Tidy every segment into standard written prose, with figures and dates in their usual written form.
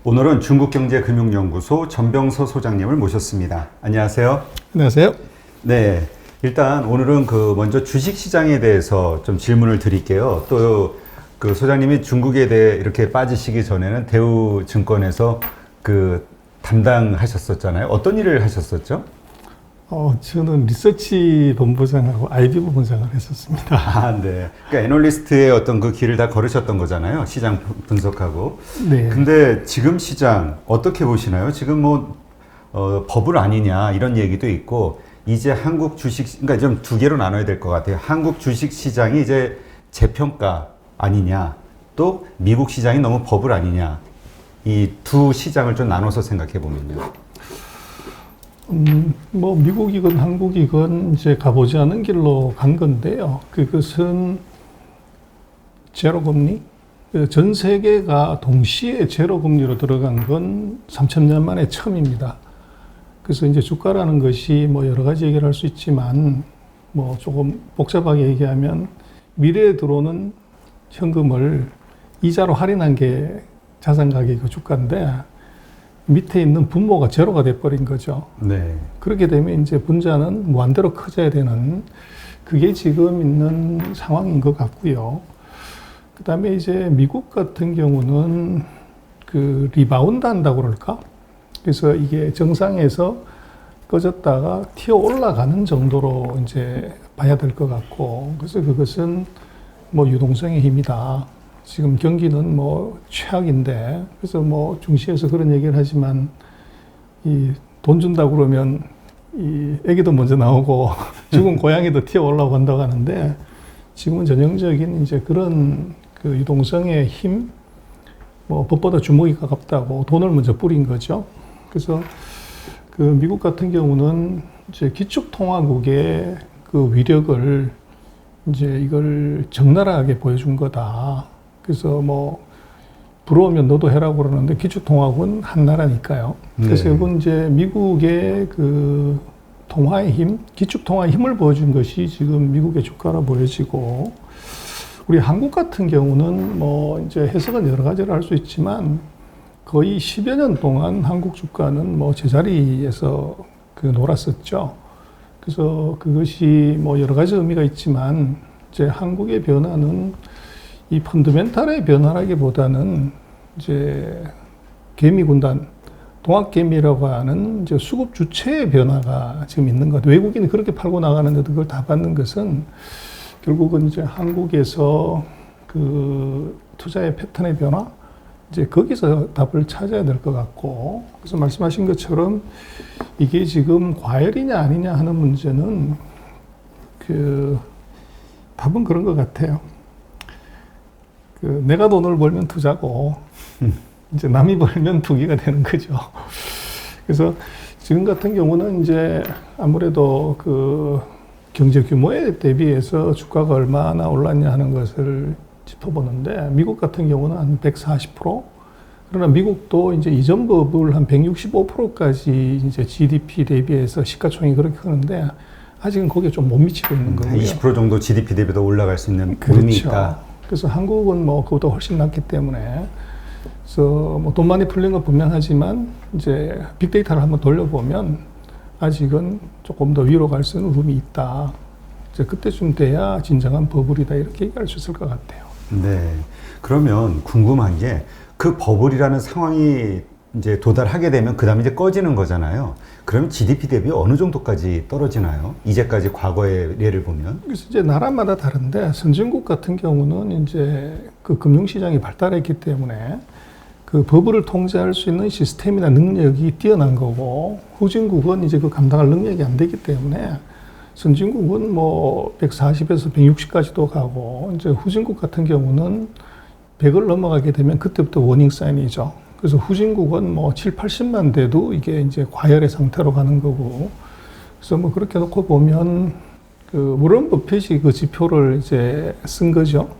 오늘은 중국경제금융연구소 전병서 소장님을 모셨습니다. 안녕하세요. 안녕하세요. 네, 일단 오늘은 먼저 주식시장에 대해서 좀 질문을 드릴게요. 또 그 소장님이 중국에 대해 이렇게 빠지시기 전에는 대우증권에서 담당하셨었잖아요. 어떤 일을 하셨었죠? 저는 리서치 본부장하고 IB 본부장을 했었습니다. 아, 네. 그러니까 애널리스트의 어떤 그 길을 다 걸으셨던 거잖아요. 시장 분석하고. 네. 근데 지금 시장 어떻게 보시나요? 지금 버블 아니냐 이런 얘기도 있고, 이제 한국 주식, 그러니까 좀 두 개로 나눠야 될 것 같아요. 한국 주식 시장이 이제 재평가 아니냐, 또 미국 시장이 너무 버블 아니냐, 이 두 시장을 좀 나눠서 생각해 보면요. 미국이건 한국이건 이제 가보지 않은 길로 간 건데요. 그것은 제로 금리, 전 세계가 동시에 제로 금리로 들어간 건 3,000년 만에 처음입니다. 그래서 이제 주가라는 것이 여러 가지 얘기를 할 수 있지만, 조금 복잡하게 얘기하면 미래에 들어오는 현금을 이자로 할인한 게 자산 가격이고 주가인데, 밑에 있는 분모가 제로가 돼버린 거죠. 네. 그렇게 되면 이제 분자는 무한대로 커져야 되는, 그게 지금 있는 상황인 것 같고요. 그 다음에 이제 미국 같은 경우는 리바운드 한다고 그럴까? 그래서 이게 정상에서 꺼졌다가 튀어 올라가는 정도로 이제 봐야 될 것 같고, 그래서 그것은 유동성의 힘이다. 지금 경기는 최악인데, 그래서 중시에서 그런 얘기를 하지만, 돈 준다고 그러면 애기도 먼저 나오고 죽은 고양이도 튀어 올라간다고 하는데, 지금은 전형적인 이제 그런 유동성의 힘, 법보다 주먹이 가깝다고 돈을 먼저 뿌린 거죠. 그래서 미국 같은 경우는 이제 기축통화국의 위력을 이제 이걸 적나라하게 보여준 거다. 그래서 부러우면 너도 해라고 그러는데 기축통화국은 한 나라니까요. 그래서 네. 이건 이제 미국의 통화의 힘, 기축통화의 힘을 보여준 것이 지금 미국의 주가로 보여지고, 우리 한국 같은 경우는 이제 해석은 여러 가지를 할 수 있지만 거의 10여 년 동안 한국 주가는 제자리에서 놀았었죠. 그래서 그것이 여러 가지 의미가 있지만, 이제 한국의 변화는 이 펀더멘탈의 변화라기보다는 이제 개미군단, 동학개미라고 하는 이제 수급 주체의 변화가 지금 있는 것 같아요. 외국인이 그렇게 팔고 나가는데도 그걸 다 받는 것은 결국은 이제 한국에서 투자의 패턴의 변화, 이제 거기서 답을 찾아야 될 것 같고, 그래서 말씀하신 것처럼 이게 지금 과열이냐 아니냐 하는 문제는 답은 그런 것 같아요. 내가 돈을 벌면 투자고, 이제 남이 벌면 투기가 되는 거죠. 그래서 지금 같은 경우는 이제 아무래도 경제 규모에 대비해서 주가가 얼마나 올랐냐 하는 것을 짚어보는데, 미국 같은 경우는 한 140%, 그러나 미국도 이제 이전 버블 한 165%까지 이제 GDP 대비해서 시가총액이 그렇게 크는데, 아직은 거기에 좀 못 미치고 있는 거고요. 20% 정도 GDP 대비도 올라갈 수 있는 그렇죠. 의미 있다. 그래서 한국은 그보다 훨씬 낮기 때문에, 그래서 돈 많이 풀린 건 분명하지만 이제 빅데이터를 한번 돌려보면 아직은 조금 더 위로 갈 수 있는 rum이 있다. 이제 그때쯤 돼야 진정한 버블이다, 이렇게 얘기할 수 있을 것 같아요. 네. 그러면 궁금한 게, 버블이라는 상황이 이제 도달하게 되면 그 다음에 이제 꺼지는 거잖아요. 그러면 GDP 대비 어느 정도까지 떨어지나요? 이제까지 과거의 예를 보면. 그래서 이제 나라마다 다른데, 선진국 같은 경우는 이제 금융시장이 발달했기 때문에 버블을 통제할 수 있는 시스템이나 능력이 뛰어난 거고, 후진국은 이제 감당할 능력이 안 되기 때문에, 선진국은 140에서 160까지도 가고, 이제 후진국 같은 경우는 100을 넘어가게 되면 그때부터 워닝 사인이죠. 그래서 후진국은 7, 80만 돼도 이게 이제 과열의 상태로 가는 거고, 그래서 그렇게 놓고 보면 워런 버핏이 지표를 이제 쓴 거죠.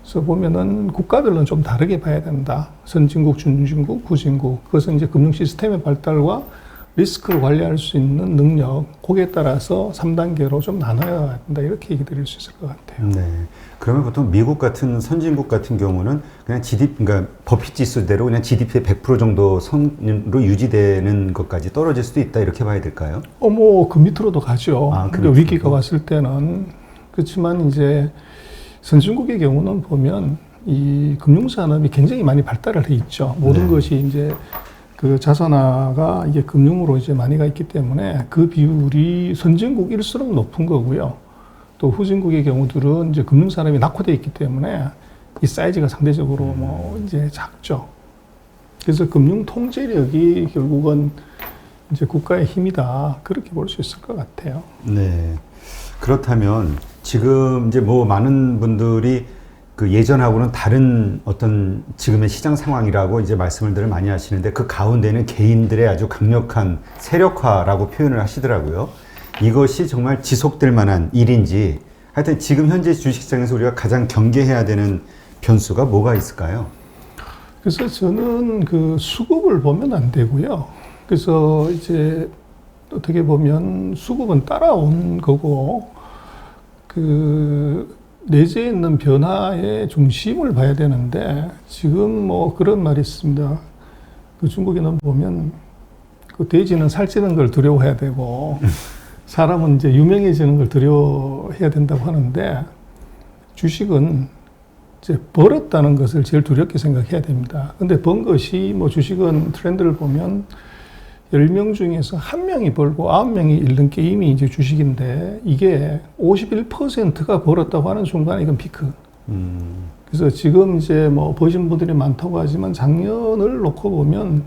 그래서 보면은 국가별로는 좀 다르게 봐야 된다. 선진국, 중진국, 후진국. 그것은 이제 금융 시스템의 발달과 리스크를 관리할 수 있는 능력, 거기에 따라서 3단계로 좀 나눠야 된다. 이렇게 얘기 드릴 수 있을 것 같아요. 네. 그러면 보통 미국 같은 선진국 같은 경우는 그냥 GDP, 그러니까 버핏 지수대로 그냥 GDP의 100% 정도 선으로 유지되는 것까지 떨어질 수도 있다. 이렇게 봐야 될까요? 그 밑으로도 가죠. 아, 그 그러니까 위기가 밑으로도? 왔을 때는. 그렇지만 이제 선진국의 경우는 보면 이 금융산업이 굉장히 많이 발달을 해 있죠. 모든 네. 것이 이제 그 자산화가 이게 금융으로 이제 많이 가 있기 때문에 그 비율이 선진국일수록 높은 거고요. 또 후진국의 경우들은 이제 금융산업이 낙후되어 있기 때문에 이 사이즈가 상대적으로 뭐 이제 작죠. 그래서 금융 통제력이 결국은 이제 국가의 힘이다. 그렇게 볼 수 있을 것 같아요. 네. 그렇다면 지금 이제 뭐 많은 분들이 그 예전하고는 다른 어떤 지금의 시장 상황이라고 이제 말씀을 많이 하시는데 그 가운데는 개인들의 아주 강력한 세력화라고 표현을 하시더라고요. 이것이 정말 지속될 만한 일인지 하여튼 지금 현재 주식시장에서 우리가 가장 경계해야 되는 변수가 뭐가 있을까요? 그래서 저는 그 수급을 보면 안 되고요. 그래서 이제 어떻게 보면 수급은 따라온 거고 그 내재에 있는 변화의 중심을 봐야 되는데 지금 뭐 그런 말이 있습니다. 그 중국에는 보면 그 돼지는 살찌는 걸 두려워해야 되고 사람은 이제 유명해지는 걸 두려워해야 된다고 하는데 주식은 이제 벌었다는 것을 제일 두렵게 생각해야 됩니다. 근데 번 것이 뭐 주식은 트렌드를 보면 10명 중에서 1명이 벌고 9명이 잃는 게임이 이제 주식인데 이게 51%가 벌었다고 하는 순간 이건 피크. 그래서 지금 이제 뭐 보신 분들이 많다고 하지만 작년을 놓고 보면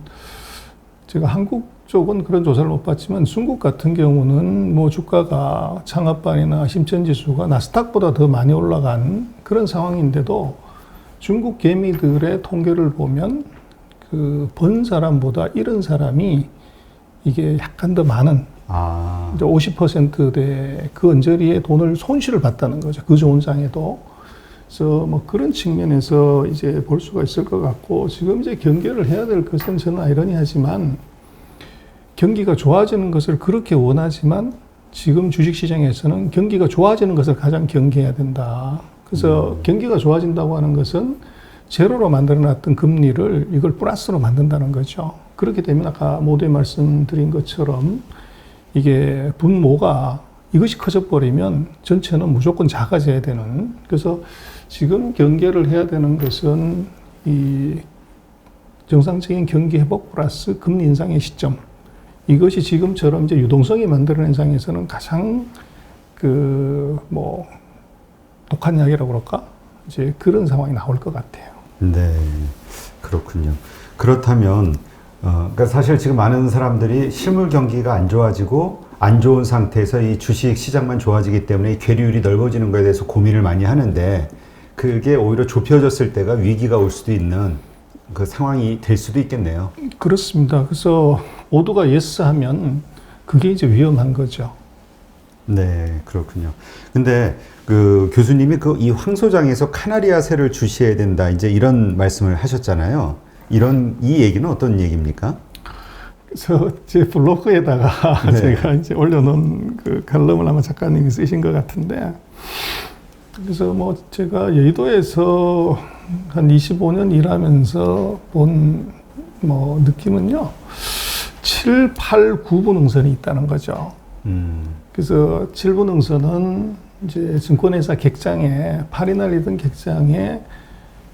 제가 한국 쪽은 그런 조사를 못 봤지만 중국 같은 경우는 뭐 주가가 창업반이나 심천지수가 나스닥보다 더 많이 올라간 그런 상황인데도 중국 개미들의 통계를 보면 그 번 사람보다 잃은 사람이 이게 약간 더 많은 이제 50%대 그 언저리에 돈을 손실을 봤다는 거죠. 그 좋은 장에도. 그래서 뭐 그런 측면에서 이제 볼 수가 있을 것 같고 지금 이제 경계를 해야 될 것은 저는 아이러니하지만 경기가 좋아지는 것을 그렇게 원하지만 지금 주식시장에서는 경기가 좋아지는 것을 가장 경계해야 된다. 그래서 경기가 좋아진다고 하는 것은 제로로 만들어놨던 금리를 이걸 플러스로 만든다는 거죠. 그렇게 되면 아까 모두에 말씀드린 것처럼 이게 분모가 이것이 커져버리면 전체는 무조건 작아져야 되는. 그래서 지금 경계를 해야 되는 것은 이 정상적인 경기 회복 플러스 금리 인상의 시점. 이것이 지금처럼 이제 유동성이 만들어낸 상에서는 가장 그 뭐 독한 약이라고 그럴까? 이제 그런 상황이 나올 것 같아요. 네, 그렇군요. 그렇다면 그러니까 사실 지금 많은 사람들이 실물 경기가 안 좋아지고 안 좋은 상태에서 이 주식 시장만 좋아지기 때문에 이 괴리율이 넓어지는 거에 대해서 고민을 많이 하는데 그게 오히려 좁혀졌을 때가 위기가 올 수도 있는 그 상황이 될 수도 있겠네요. 그렇습니다. 그래서 모두가 예스 하면 그게 이제 위험한 거죠. 네, 그렇군요. 근데 그 교수님이 그 이 황소장에서 카나리아새를 주시해야 된다 이제 이런 말씀을 하셨잖아요. 이 얘기는 어떤 얘기입니까? 그래서 제 블로그에다가 네. 제가 이제 올려놓은 그 칼럼을 아마 작가님이 쓰신 것 같은데 그래서 뭐 제가 여의도에서 한 25년 일하면서 본 뭐 느낌은요 7, 8, 9분응선이 있다는 거죠. 그래서 7분응선은 이제 증권회사 객장에 팔이 날리던 객장에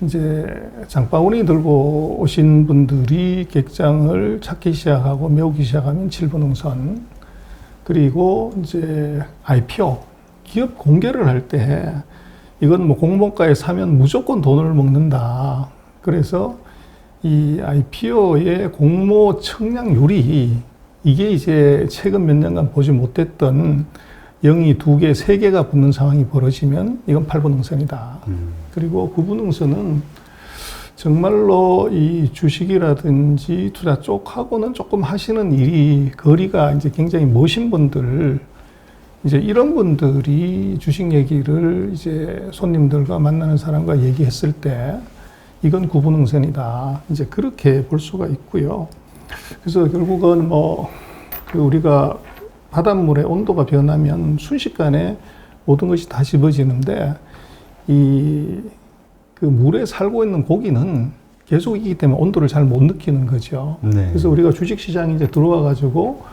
이제 장바구니 들고 오신 분들이 객장을 찾기 시작하고 메우기 시작하면 7분응선. 그리고 이제 IPO 기업 공개를 할 때 이건 뭐 공모가에 사면 무조건 돈을 먹는다. 그래서 이 IPO의 공모 청량률이 이게 이제 최근 몇 년간 보지 못했던 0이 2개, 3개가 붙는 상황이 벌어지면 이건 8분응선이다. 그리고 9분응선은 정말로 이 주식이라든지 투자 쪽하고는 조금 하시는 일이 거리가 이제 굉장히 머신 분들, 이제 이런 분들이 주식 얘기를 이제 손님들과 만나는 사람과 얘기했을 때 이건 9분응선이다. 이제 그렇게 볼 수가 있고요. 그래서 결국은 뭐 우리가 바닷물의 온도가 변하면 순식간에 모든 것이 다 집어지는데 그 물에 살고 있는 고기는 계속 있기 때문에 온도를 잘 못 느끼는 거죠. 네. 그래서 우리가 주식시장에 이제 들어와 가지고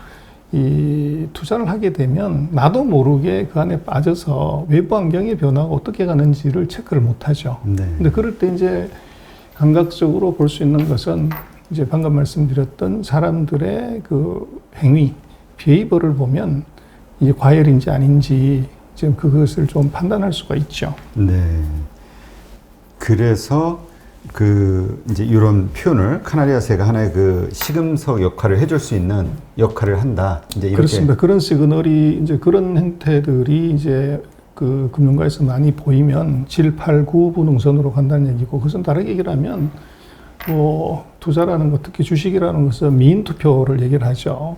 이 투자를 하게 되면 나도 모르게 그 안에 빠져서 외부 환경의 변화가 어떻게 가는지를 체크를 못 하죠. 네. 근데 그럴 때 이제 감각적으로 볼 수 있는 것은 이제 방금 말씀드렸던 사람들의 그 행위, 비헤이버를 보면 이게 과열인지 아닌지 지금 그것을 좀 판단할 수가 있죠. 네. 그래서 이제 이런 표현을 카나리아 새가 하나의 그 시금석 역할을 해줄 수 있는 역할을 한다. 이제 이렇게. 그렇습니다. 그런 시그널이 이제 그런 행태들이 이제 그 금융가에서 많이 보이면 7, 8, 9 분응선으로 간다는 얘기고, 그것은 다르게 얘기를 하면 뭐 투자라는 것, 특히 주식이라는 것은 미인 투표를 얘기를 하죠.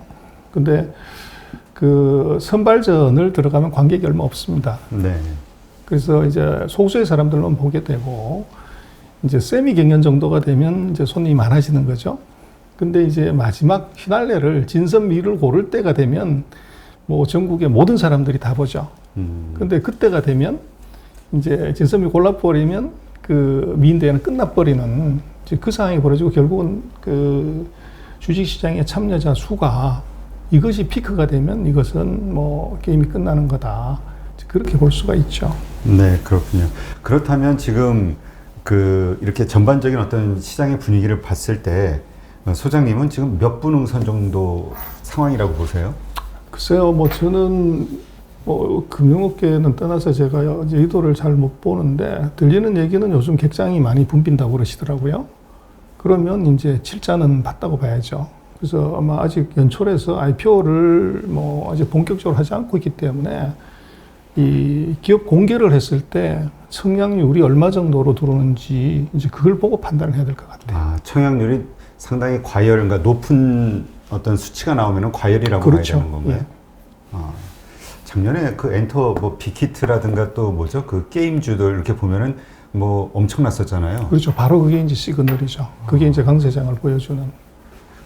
근데 그 선발전을 들어가면 관객이 얼마 없습니다. 네. 그래서 이제 소수의 사람들만 보게 되고, 이제 세미 경연 정도가 되면 이제 손님이 많아지는 거죠. 근데 이제 마지막 피날레를 진선미를 고를 때가 되면 뭐 전국의 모든 사람들이 다 보죠. 근데 그때가 되면 이제 진선미 골라버리면 그 미인대회는 끝나버리는 이제 그 상황이 벌어지고, 결국은 그 주식시장의 참여자 수가 이것이 피크가 되면 이것은 뭐 게임이 끝나는 거다. 그렇게 볼 수가 있죠. 네, 그렇군요. 그렇다면 지금 이렇게 전반적인 어떤 시장의 분위기를 봤을 때 소장님은 지금 몇 분응선 정도 상황이라고 보세요? 글쎄요, 뭐 저는 뭐 금융업계는 떠나서 제가 의도를 잘 못 보는데, 들리는 얘기는 요즘 객장이 많이 붐빈다고 그러시더라고요. 그러면 이제 7자는 봤다고 봐야죠. 그래서 아마 아직 연초에서 IPO를 뭐 아직 본격적으로 하지 않고 있기 때문에 이 기업 공개를 했을 때 청약률이 얼마 정도로 들어오는지 이제 그걸 보고 판단을 해야 될 것 같아요. 아, 청약률이 상당히 과열, 그러니까 높은 어떤 수치가 나오면 과열이라고 그렇죠. 봐야 되는 건가요? 예. 아, 작년에 그 엔터 뭐 빅히트라든가 또 뭐죠? 그 게임주들 이렇게 보면은 뭐 엄청났었잖아요. 그렇죠. 바로 그게 이제 시그널이죠. 그게 이제 강세장을 보여주는.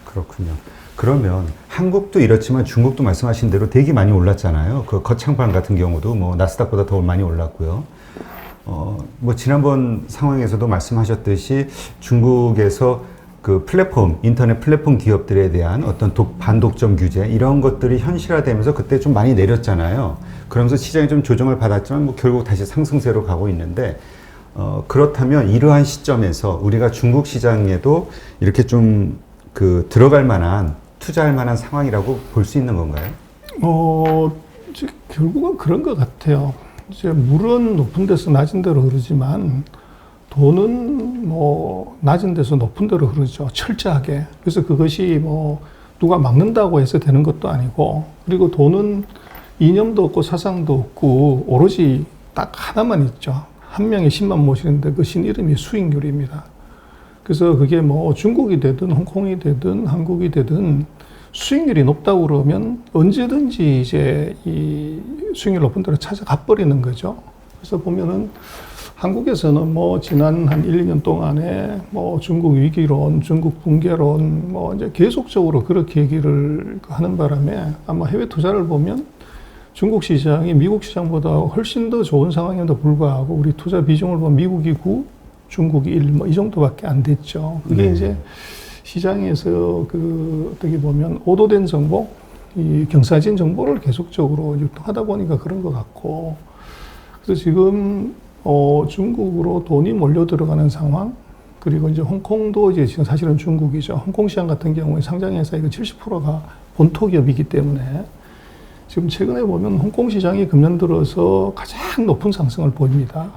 그렇군요. 그러면 한국도 이렇지만 중국도 말씀하신 대로 되게 많이 올랐잖아요. 그 거창반 같은 경우도 뭐 나스닥보다 더 많이 올랐고요. 뭐 지난번 상황에서도 말씀하셨듯이 중국에서 그 플랫폼, 인터넷 플랫폼 기업들에 대한 어떤 반독점 규제 이런 것들이 현실화되면서 그때 좀 많이 내렸잖아요. 그러면서 시장이 좀 조정을 받았지만 뭐 결국 다시 상승세로 가고 있는데, 그렇다면 이러한 시점에서 우리가 중국 시장에도 이렇게 좀 들어갈 만한, 투자할 만한 상황이라고 볼 수 있는 건가요? 이제 결국은 그런 것 같아요. 이제 물은 높은 데서 낮은 데로 흐르지만 돈은 뭐 낮은 데서 높은 데로 흐르죠. 철저하게. 그래서 그것이 뭐 누가 막는다고 해서 되는 것도 아니고, 그리고 돈은 이념도 없고 사상도 없고 오로지 딱 하나만 있죠. 한 명에 10만 모시는데 그 신 이름이 수익률입니다. 그래서 그게 뭐 중국이 되든 홍콩이 되든 한국이 되든 수익률이 높다고 그러면 언제든지 이제 이 수익률 높은 데로 찾아가 버리는 거죠. 그래서 보면은 한국에서는 뭐 지난 한 1, 2년 동안에 뭐 중국 위기론, 중국 붕괴론 뭐 이제 계속적으로 그렇게 얘기를 하는 바람에 아마 해외 투자를 보면 중국 시장이 미국 시장보다 훨씬 더 좋은 상황임에도 불구하고 우리 투자 비중을 보면 미국이 9, 중국이 1, 뭐 이 정도밖에 안 됐죠. 그게 이제 시장에서 어떻게 보면 오도된 정보, 이 경사진 정보를 계속적으로 유통하다 보니까 그런 것 같고, 그래서 지금 중국으로 돈이 몰려 들어가는 상황, 그리고 이제 홍콩도 이제 지금 사실은 중국이죠. 홍콩 시장 같은 경우에 상장회사 이거 70%가 본토 기업이기 때문에 지금 최근에 보면 홍콩 시장이 금년 들어서 가장 높은 상승을 보입니다.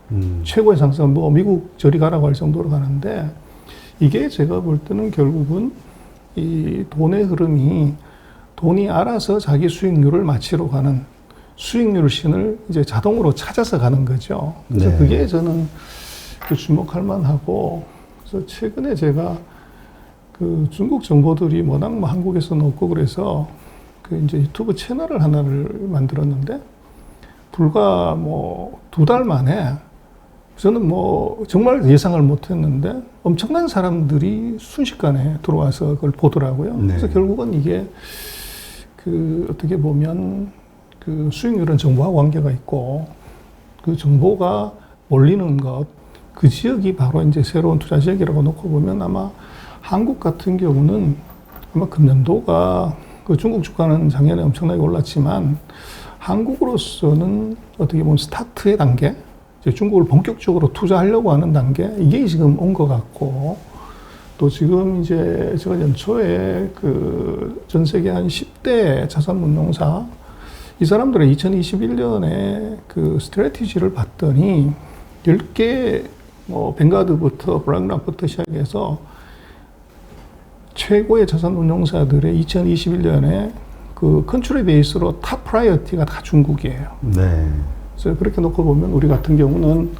최고의 상승은 뭐 미국 저리 가라고 할 정도로 가는데, 이게 제가 볼 때는 결국은 이 돈의 흐름이 돈이 알아서 자기 수익률을 맞추러 가는 수익률 신을 이제 자동으로 찾아서 가는 거죠. 그래서 네. 그게 저는 주목할 만하고, 그래서 최근에 제가 중국 정보들이 워낙 뭐 한국에서는 없고 그래서 이제 유튜브 채널을 하나를 만들었는데, 불과 뭐 2달 만에 저는 뭐 정말 예상을 못 했는데 엄청난 사람들이 순식간에 들어와서 그걸 보더라고요. 네. 그래서 결국은 이게 그 어떻게 보면 그 수익률은 정보와 관계가 있고 그 정보가 몰리는 것, 그 지역이 바로 이제 새로운 투자 지역이라고 놓고 보면 아마 한국 같은 경우는 아마 금년도가 그 중국 주가는 작년에 엄청나게 올랐지만 한국으로서는 어떻게 보면 스타트의 단계, 이제 중국을 본격적으로 투자하려고 하는 단계, 이게 지금 온 것 같고 또 지금 이제 제가 연초에 그 전 세계 한 10대 자산운용사 이 사람들의 2021년에 그 스트래티지를 봤더니 10개 뭐 뱅가드부터 블랙락부터 시작해서 최고의 자산운용사들의 2021년에 그 컨트리 베이스로 탑 프라이어티가 다 중국이에요. 네. 그래서 그렇게 놓고 보면 우리 같은 경우는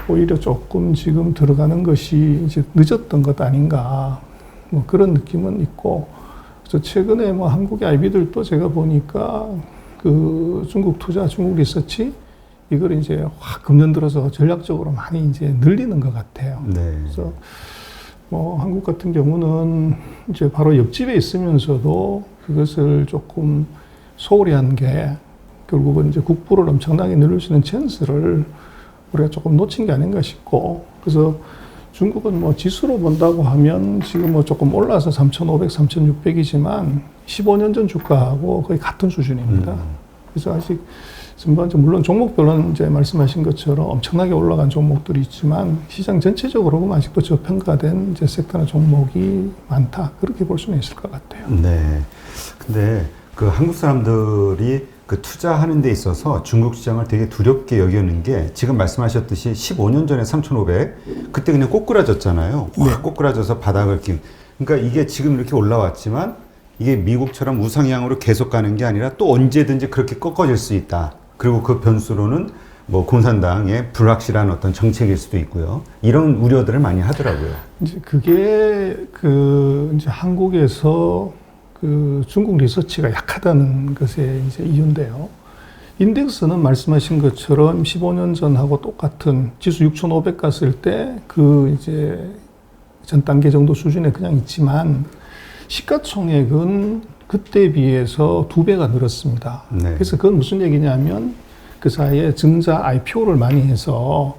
오히려 조금 지금 들어가는 것이 이제 늦었던 것 아닌가 뭐 그런 느낌은 있고 그래서 최근에 뭐 한국의 IB들도 제가 보니까 그 중국 투자, 중국 리서치 이걸 이제 확 금년 들어서 전략적으로 많이 이제 늘리는 것 같아요. 네. 그래서 뭐 한국 같은 경우는 이제 바로 옆집에 있으면서도 그것을 조금 소홀히 한 게 결국은 이제 국부를 엄청나게 늘릴 수 있는 찬스를 우리가 조금 놓친 게 아닌가 싶고 그래서 중국은 뭐 지수로 본다고 하면 지금 뭐 조금 올라서 3,500, 3,600이지만 15년 전 주가하고 거의 같은 수준입니다. 그래서 아직 전반적으로 물론 종목별로는 이제 말씀하신 것처럼 엄청나게 올라간 종목들이 있지만 시장 전체적으로 보면 아직도 저평가된 이제 섹터나 종목이 많다 그렇게 볼 수는 있을 것 같아요. 네. 근데 그 한국 사람들이 그 투자하는 데 있어서 중국 시장을 되게 두렵게 여기는 게 지금 말씀하셨듯이 15년 전에 3,500 그때 그냥 꼬꾸라졌잖아요. 확 꼬꾸라져서 바닥을 그러니까 이게 지금 이렇게 올라왔지만 이게 미국처럼 우상향으로 계속 가는 게 아니라 또 언제든지 그렇게 꺾어질 수 있다. 그리고 그 변수로는 뭐 공산당의 불확실한 어떤 정책일 수도 있고요. 이런 우려들을 많이 하더라고요. 이제 그게 그 이제 한국에서 그 중국 리서치가 약하다는 것의 이제 이유인데요. 인덱스는 말씀하신 것처럼 15년 전하고 똑같은 지수 6,500 갔을 때 그 이제 전 단계 정도 수준에 그냥 있지만 시가총액은 그때 비해서 2배가 늘었습니다. 네. 그래서 그건 무슨 얘기냐면 그 사이에 증자 IPO를 많이 해서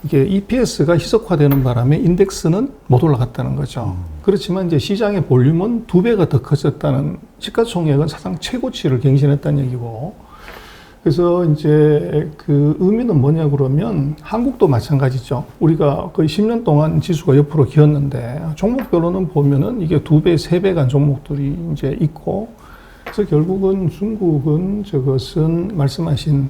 이게 EPS가 희석화되는 바람에 인덱스는 못 올라갔다는 거죠. 그렇지만 이제 시장의 볼륨은 2배가 더 커졌다는 시가총액은 사상 최고치를 갱신했다는 얘기고 그래서 이제 그 의미는 뭐냐 그러면 한국도 마찬가지죠. 우리가 거의 10년 동안 지수가 옆으로 기었는데 종목별로는 보면은 이게 2배, 3배 간 종목들이 이제 있고 그래서 결국은 중국은 저것은 말씀하신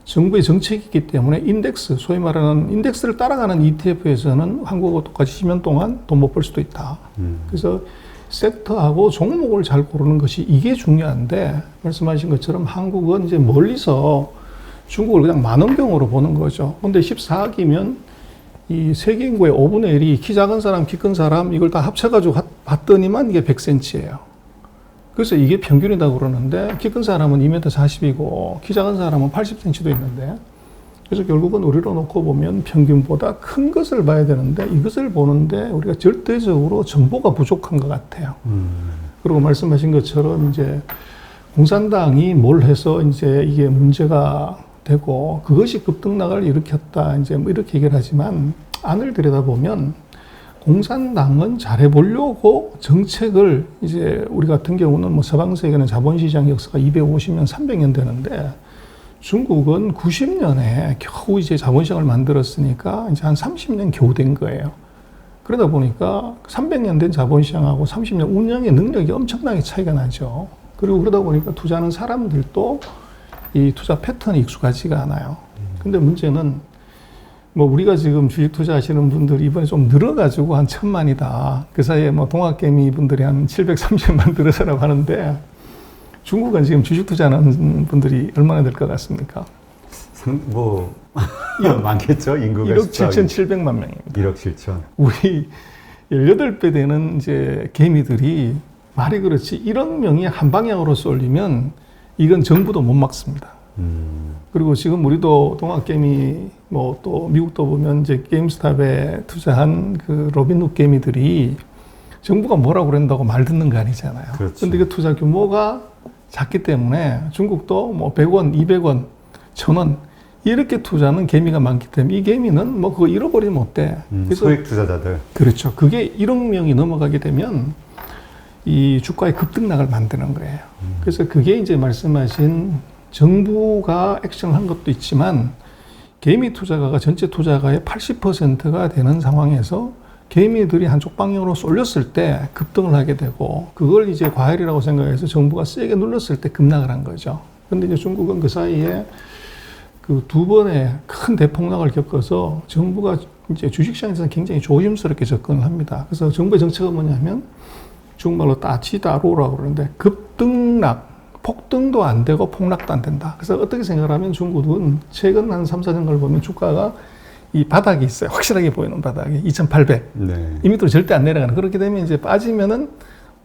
정부의 정책이기 때문에 인덱스, 소위 말하는 인덱스를 따라가는 ETF에서는 한국하고 똑같이 10년 동안 돈 못 벌 수도 있다. 그래서 섹터하고 종목을 잘 고르는 것이 이게 중요한데 말씀하신 것처럼 한국은 이제 멀리서 중국을 그냥 만원경으로 보는 거죠. 근데 14기면 이 세계 인구의 5분의 1이 키 작은 사람, 키 큰 사람 이걸 다 합쳐가지고 봤더니만 이게 100cm예요. 그래서 이게 평균이다 그러는데 키 큰 사람은 2m 40이고 키 작은 사람은 80cm도 있는데 그래서 결국은 우리로 놓고 보면 평균보다 큰 것을 봐야 되는데 이것을 보는데 우리가 절대적으로 정보가 부족한 것 같아요. 그리고 말씀하신 것처럼 이제 공산당이 뭘 해서 이제 이게 문제가 되고 그것이 급등락을 일으켰다 이제 뭐 이렇게 얘기를 하지만 안을 들여다보면 공산당은 잘해보려고 정책을 이제 우리 같은 경우는 뭐 서방 세계는 자본시장 역사가 250년, 300년 되는데 중국은 90년에 겨우 이제 자본시장을 만들었으니까 이제 한 30년 겨우 된 거예요. 그러다 보니까 300년 된 자본시장하고 30년 운영의 능력이 엄청나게 차이가 나죠. 그리고 그러다 보니까 투자하는 사람들도 이 투자 패턴이 익숙하지가 않아요. 근데 문제는 뭐 우리가 지금 주식 투자하시는 분들이 이번에 좀 늘어가지고 한 1,000만이다. 그 사이에 뭐 동학개미 분들이 한 730만 늘어서라고 하는데 중국은 지금 주식 투자하는 분들이 얼마나 될 것 같습니까? 뭐 많겠죠. 인구가 1억 7,700만 명입니다. 1억 7천. 우리 18배 되는 이제 개미들이 말이 그렇지 1억 명이 한 방향으로 쏠리면 이건 정부도 못 막습니다. 그리고 지금 우리도 동학개미 뭐 또 미국도 보면 이제 게임스탑에 투자한 그 로빈훗 개미들이 정부가 뭐라고 그런다고 말 듣는 거 아니잖아요. 그렇죠. 근데 그 투자 규모가 작기 때문에 중국도 뭐 100원, 200원, 1000원 이렇게 투자하는 개미가 많기 때문에 이 개미는 뭐 그거 잃어버리면 어때? 그래서 소액 투자자들. 그렇죠. 그게 1억 명이 넘어가게 되면 이 주가의 급등락을 만드는 거예요. 그래서 그게 이제 말씀하신 정부가 액션을 한 것도 있지만 개미 투자가가 전체 투자가의 80%가 되는 상황에서 개미들이 한쪽 방향으로 쏠렸을 때 급등을 하게 되고 그걸 이제 과열이라고 생각해서 정부가 세게 눌렀을 때 급락을 한 거죠. 근데 이제 중국은 그 사이에 그 두 번의 큰 대폭락을 겪어서 정부가 이제 주식시장에서는 굉장히 조심스럽게 접근을 합니다. 그래서 정부의 정책은 뭐냐면 중국말로 따치다로라고 그러는데 급등락, 폭등도 안 되고 폭락도 안 된다. 그래서 어떻게 생각을 하면 중국은 최근 한 3, 4년간을 보면 주가가 이 바닥이 있어요. 확실하게 보이는 바닥이 2,800. 네. 이 밑으로 절대 안 내려가는. 그렇게 되면 이제 빠지면은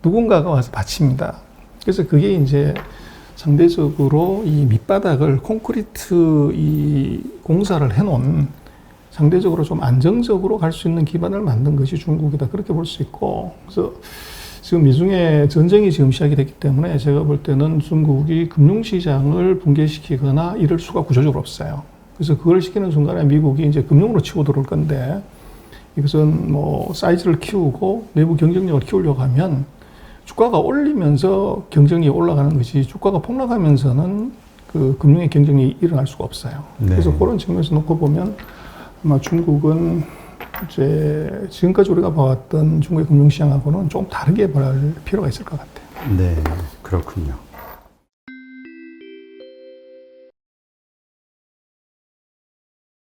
누군가가 와서 받칩니다. 그래서 그게 이제 상대적으로 이 밑바닥을 콘크리트 이 공사를 해놓은 상대적으로 좀 안정적으로 갈 수 있는 기반을 만든 것이 중국이다. 그렇게 볼 수 있고. 그래서 지금 미중의 전쟁이 지금 시작이 됐기 때문에 제가 볼 때는 중국이 금융시장을 붕괴시키거나 이럴 수가 구조적으로 없어요. 그래서 그걸 시키는 순간에 미국이 이제 금융으로 치고 들어올 건데 이것은 뭐 사이즈를 키우고 내부 경쟁력을 키우려고 하면 주가가 올리면서 경쟁력이 올라가는 것이 주가가 폭락하면서는 그 금융의 경쟁력이 일어날 수가 없어요. 네. 그래서 그런 측면에서 놓고 보면 아마 중국은 이제 지금까지 우리가 봐왔던 중국의 금융시장하고는 좀 다르게 볼 필요가 있을 것 같아요. 네, 그렇군요.